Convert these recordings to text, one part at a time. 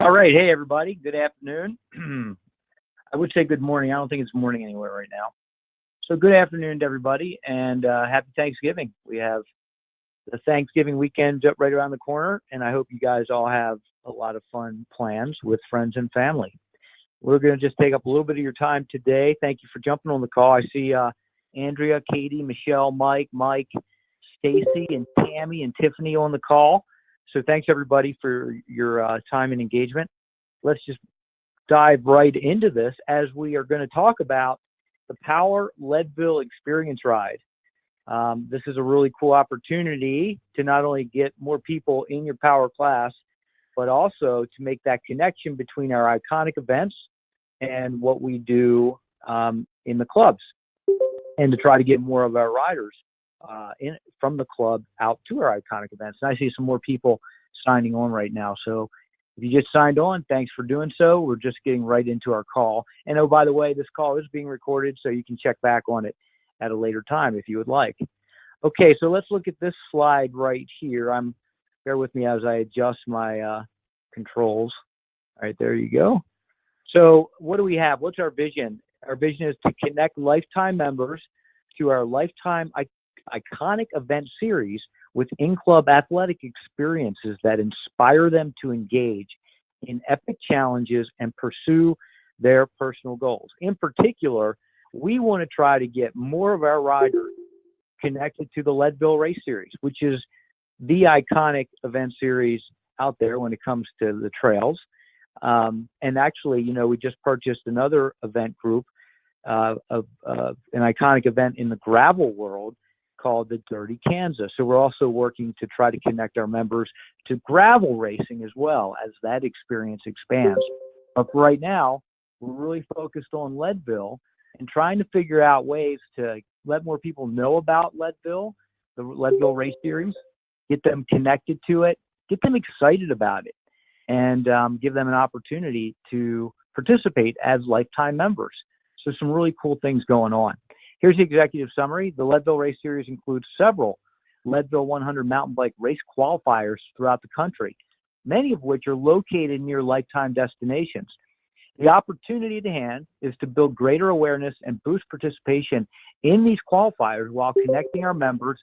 All right. Hey, everybody. Good afternoon. I would say good morning. I don't think it's morning anywhere right now. So good afternoon to everybody, and happy Thanksgiving. We have the Thanksgiving weekend right around the corner, and I hope you guys all have a lot of fun plans with friends and family. We're going to just take up a little bit of your time today. Thank you for jumping on the call. I see Andrea, Katie, Michelle, Mike, Stacy, and Tammy and Tiffany on the call. So thanks, everybody, for your time and engagement. Let's just dive right into this as we are going to talk about the Power Leadville Experience Ride. This is a really cool opportunity to not only get more people in your power class, but also to make that connection between our iconic events and what we do in the clubs, and to try to get more of our riders from the club out to our iconic events. And I see some more people signing on right now. So if you just signed on, thanks for doing so. We're just getting right into our call. And oh, by the way, this call is being recorded, so you can check back on it at a later time if you would like. Okay, so let's look at this slide right here. Bear with me as I adjust my controls. All right, there you go. So what do we have? What's our vision? Our vision is to connect lifetime members to our lifetime iconic event series with in-club athletic experiences that inspire them to engage in epic challenges and pursue their personal goals. In particular, we want to try to get more of our riders connected to the Leadville Race Series, which is the iconic event series out there when it comes to the trails. And actually, we just purchased another event group of an iconic event in the gravel world called the Dirty Kansas. So we're also working to try to connect our members to gravel racing as well as that experience expands. But for right now, we're really focused on Leadville and trying to figure out ways to let more people know about Leadville, the Leadville Race Series, get them connected to it, get them excited about it, and give them an opportunity to participate as lifetime members. So some really cool things going on. Here's the executive summary. The Leadville Race Series includes several Leadville 100 mountain bike race qualifiers throughout the country, many of which are located near lifetime destinations. The opportunity at hand is to build greater awareness and boost participation in these qualifiers while connecting our members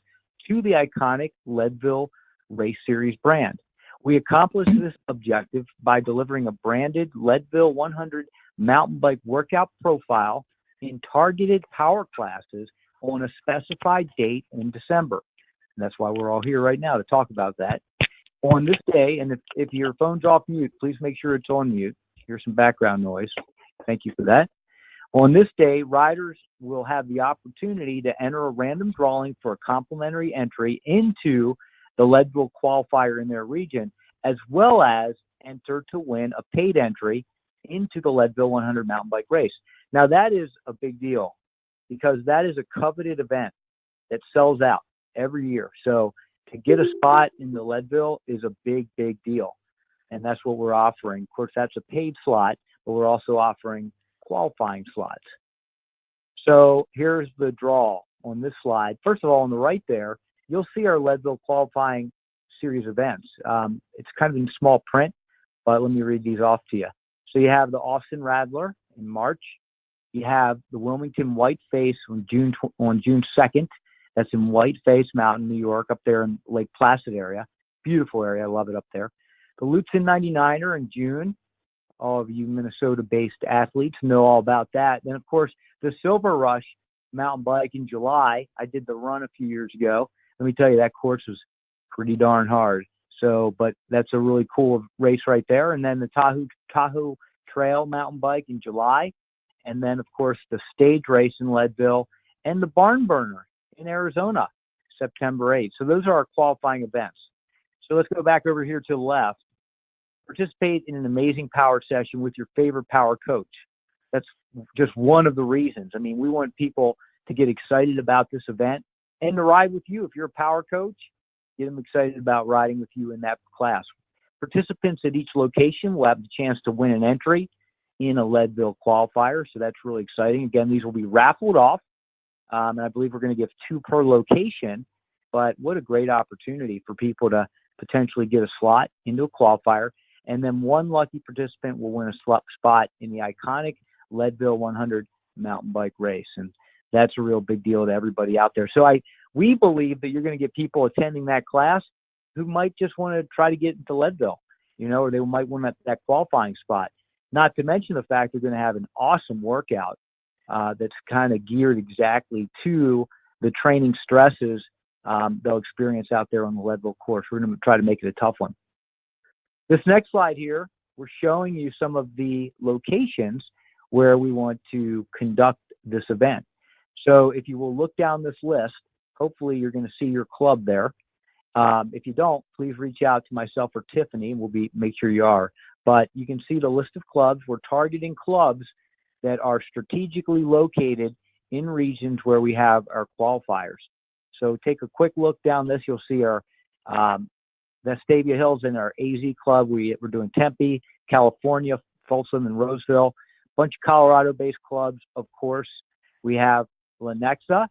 to the iconic Leadville Race Series brand. We accomplish this objective by delivering a branded Leadville 100 mountain bike workout profile in targeted power classes on a specified date in December. And that's why we're all here right now to talk about that. On this day, and if your phone's off mute, please make sure it's on mute. Here's some background noise. Thank you for that. On this day, riders will have the opportunity to enter a random drawing for a complimentary entry into the Leadville qualifier in their region, as well as enter to win a paid entry into the Leadville 100 mountain bike race. Now that is a big deal because that is a coveted event that sells out every year. So to get a spot in the Leadville is a big, big deal. And that's what we're offering. Of course, that's a paid slot, but we're also offering qualifying slots. So here's the draw on this slide. First of all, on the right there, you'll see our Leadville qualifying series events. It's kind of in small print, but let me read these off to you. So you have the Austin Radler in March. You have the Wilmington Whiteface on June 2nd. That's in Whiteface Mountain, New York, up there in Lake Placid area. Beautiful area. I love it up there. The Lutsen 99er in June. All of you Minnesota-based athletes know all about that. Then, of course, the Silver Rush mountain bike in July. I did the run a few years ago. Let me tell you, that course was pretty darn hard. So, but that's a really cool race right there. And then the Tahoe Trail mountain bike in July. And then, of course, the stage race in Leadville and the Barn Burner in Arizona, September 8th. So those are our qualifying events. So let's go back over here to the left. Participate in an amazing power session with your favorite power coach. That's just one of the reasons. I mean, we want people to get excited about this event and to ride with you. If you're a power coach, get them excited about riding with you in that class. Participants at each location will have the chance to win an entry in a Leadville qualifier, so that's really exciting. Again, these will be raffled off, and I believe we're going to give 2 per location, but what a great opportunity for people to potentially get a slot into a qualifier. and then one lucky participant will win a spot in the iconic Leadville 100 mountain bike race. And that's a real big deal to everybody out there. So we believe that you're going to get people attending that class who might just want to try to get into Leadville, or they might want that qualifying spot. Not to mention the fact they're going to have an awesome workout that's kind of geared exactly to the training stresses they'll experience out there on the Leadville course. We're going to try to make it a tough one. This next slide here, we're showing you some of the locations where we want to conduct this event. So if you will look down this list, hopefully you're going to see your club there. If you don't, please reach out to myself or Tiffany, and we'll make sure you are. But you can see the list of clubs. We're targeting clubs that are strategically located in regions where we have our qualifiers. So take a quick look down this. You'll see our Vestavia Hills and our AZ club. We're doing Tempe, California, Folsom, and Roseville. A bunch of Colorado-based clubs, of course. We have Lenexa,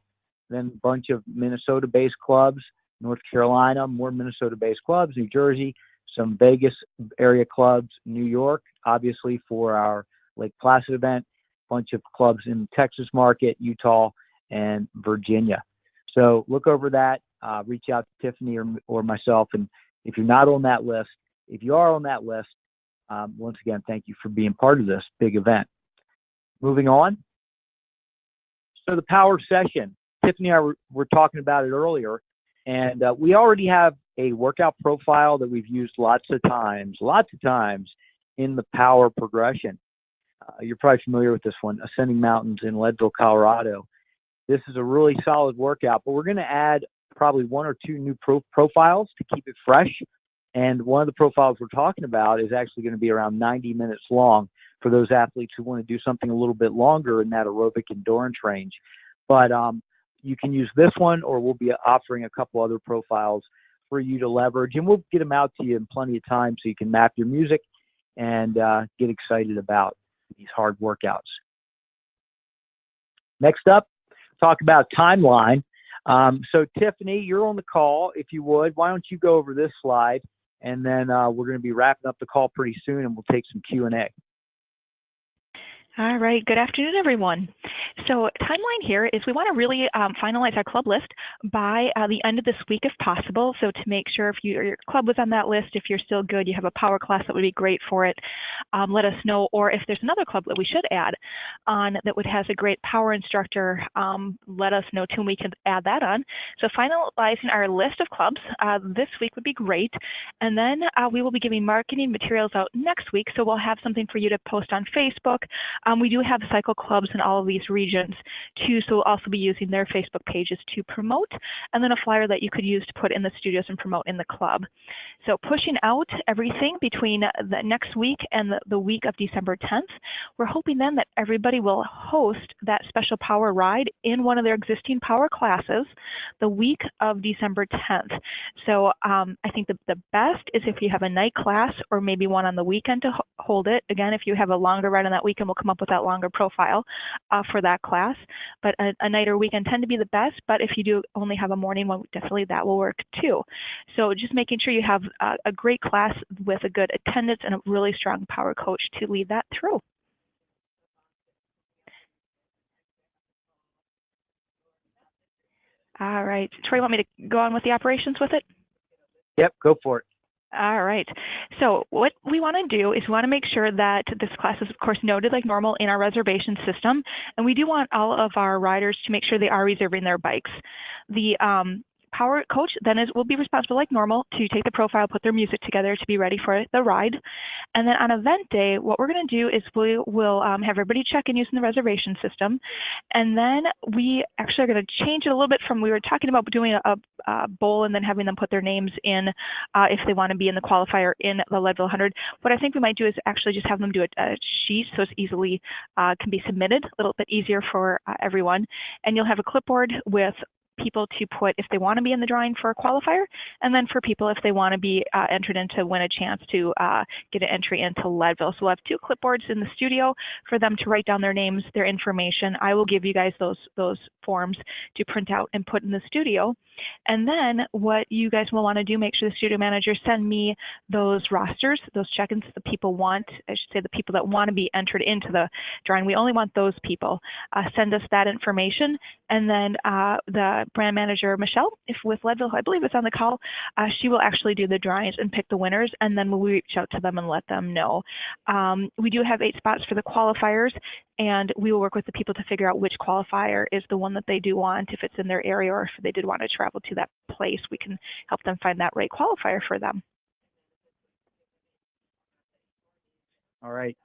then a bunch of Minnesota-based clubs, North Carolina, more Minnesota-based clubs, New Jersey, some Vegas area clubs, New York, obviously for our Lake Placid event, a bunch of clubs in the Texas market, Utah, and Virginia. So look over that, reach out to Tiffany or myself, and if you're not on that list, if you are on that list, once again, thank you for being part of this big event. Moving on. So the power session, Tiffany and I were talking about it earlier, and we already have a workout profile that we've used lots of times in the power progression. You're probably familiar with this one, Ascending Mountains in Leadville, Colorado. This is a really solid workout, but we're going to add probably one or two new profiles to keep it fresh. And one of the profiles we're talking about is actually going to be around 90 minutes long for those athletes who want to do something a little bit longer in that aerobic endurance range. But you can use this one, or we'll be offering a couple other profiles for you to leverage. And we'll get them out to you in plenty of time so you can map your music and get excited about these hard workouts. Next up, talk about timeline. So Tiffany, you're on the call. If you would, why don't you go over this slide, and then we're going to be wrapping up the call pretty soon, and we'll take some Q&A. All right, good afternoon, everyone. So timeline here is we want to really finalize our club list by the end of this week if possible. So to make sure if your club was on that list, if you're still good, you have a power class that would be great for it, let us know. Or if there's another club that we should add on that has a great power instructor, let us know too, and we can add that on. So finalizing our list of clubs this week would be great. And then we will be giving marketing materials out next week. So we'll have something for you to post on Facebook. We do have cycle clubs in all of these regions too, so we'll also be using their Facebook pages to promote, and then a flyer that you could use to put in the studios and promote in the club. So pushing out everything between the next week and the week of December 10th, we're hoping then that everybody will host that special power ride in one of their existing power classes the week of December 10th. So I think the best is if you have a night class or maybe one on the weekend to hold it. Again, if you have a longer ride on that weekend, we'll come up with that longer profile for that class. But a night or weekend tend to be the best, but if you do only have a morning one, definitely that will work too. So just making sure you have a great class with a good attendance and a really strong power coach to lead that through. All right, Troy, want me to go on with the operations with it? Yep, go for it. All right. So what we want to do is we want to make sure that this class is, of course, noted like normal in our reservation system. And we do want all of our riders to make sure they are reserving their bikes. The power coach then will be responsible like normal to take the profile, put their music together to be ready for the ride. And then on event day, what we're going to do is we will have everybody check in using the reservation system. And then we actually are going to change it a little bit from, we were talking about doing a bowl and then having them put their names in if they want to be in the qualifier in the Leadville 100. What I think we might do is actually just have them do a sheet so it's easily can be submitted, a little bit easier for everyone. And you'll have a clipboard with people to put if they want to be in the drawing for a qualifier, and then for people if they want to be entered in to win a chance to get an entry into Leadville. So we'll have 2 clipboards in the studio for them to write down their names, their information. I will give you guys those forms to print out and put in the studio. And then what you guys will want to do, make sure the studio manager send me those rosters, those check-ins the people want, I should say the people that want to be entered into the drawing. We only want those people. Send us that information, and then the brand manager, Michelle, if with Leadville, I believe it's on the call, she will actually do the drawings and pick the winners, and then we'll reach out to them and let them know. We do have 8 spots for the qualifiers, and we will work with the people to figure out which qualifier is the one that they do want, if it's in their area or if they did want to travel to that place. We can help them find that right qualifier for them. All right.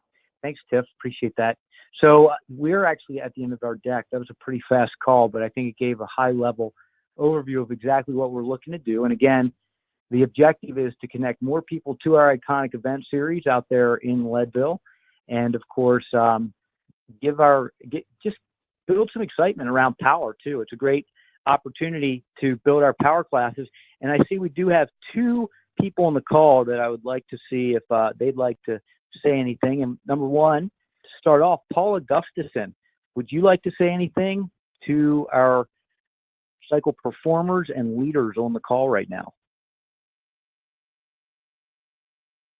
Thanks, Tiff. Appreciate that. So we're actually at the end of our deck. That was a pretty fast call, but I think it gave a high-level overview of exactly what we're looking to do. And again, the objective is to connect more people to our iconic event series out there in Leadville, and of course, just build some excitement around power too. It's a great opportunity to build our power classes. And I see we do have 2 people on the call that I would like to see if they'd like to say anything. And number one, to start off, Paula Gustafson, would you like to say anything to our cycle performers and leaders on the call right now?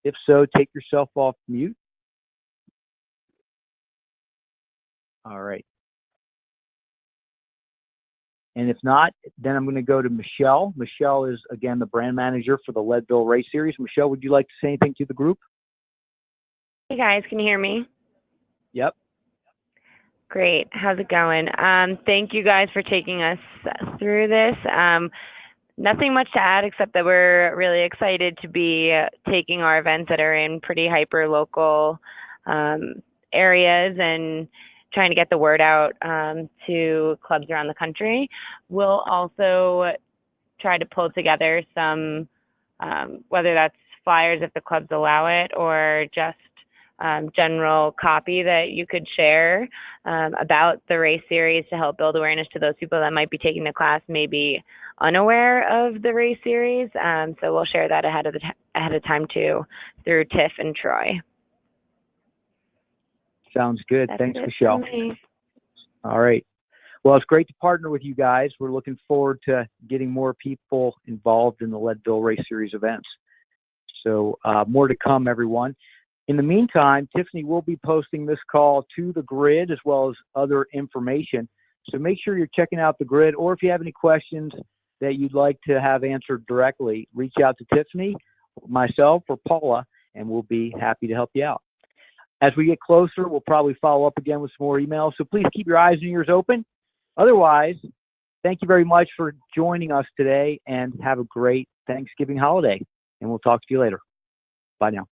If so, take yourself off mute. All right. And if not, then I'm going to go to Michelle. Michelle is, again, the brand manager for the Leadville Race Series. Michelle, would you like to say anything to the group? Hey guys, can you hear me? Yep. Great. How's it going? Thank you guys for taking us through this. Nothing much to add except that we're really excited to be taking our events that are in pretty hyper-local areas and trying to get the word out to clubs around the country. We'll also try to pull together some, whether that's flyers if the clubs allow it, or just general copy that you could share about the race series to help build awareness to those people that might be taking the class, maybe unaware of the race series. So we'll share that ahead of time too through Tiff and Troy. Sounds good. That's Thanks, it Michelle. for me. All right. Well, it's great to partner with you guys. We're looking forward to getting more people involved in the Leadville Race Series events. So more to come, everyone. In the meantime, Tiffany will be posting this call to the grid as well as other information. So make sure you're checking out the grid, or if you have any questions that you'd like to have answered directly, reach out to Tiffany, myself, or Paula, and we'll be happy to help you out. As we get closer, we'll probably follow up again with some more emails. So please keep your eyes and ears open. Otherwise, thank you very much for joining us today, and have a great Thanksgiving holiday. And we'll talk to you later. Bye now.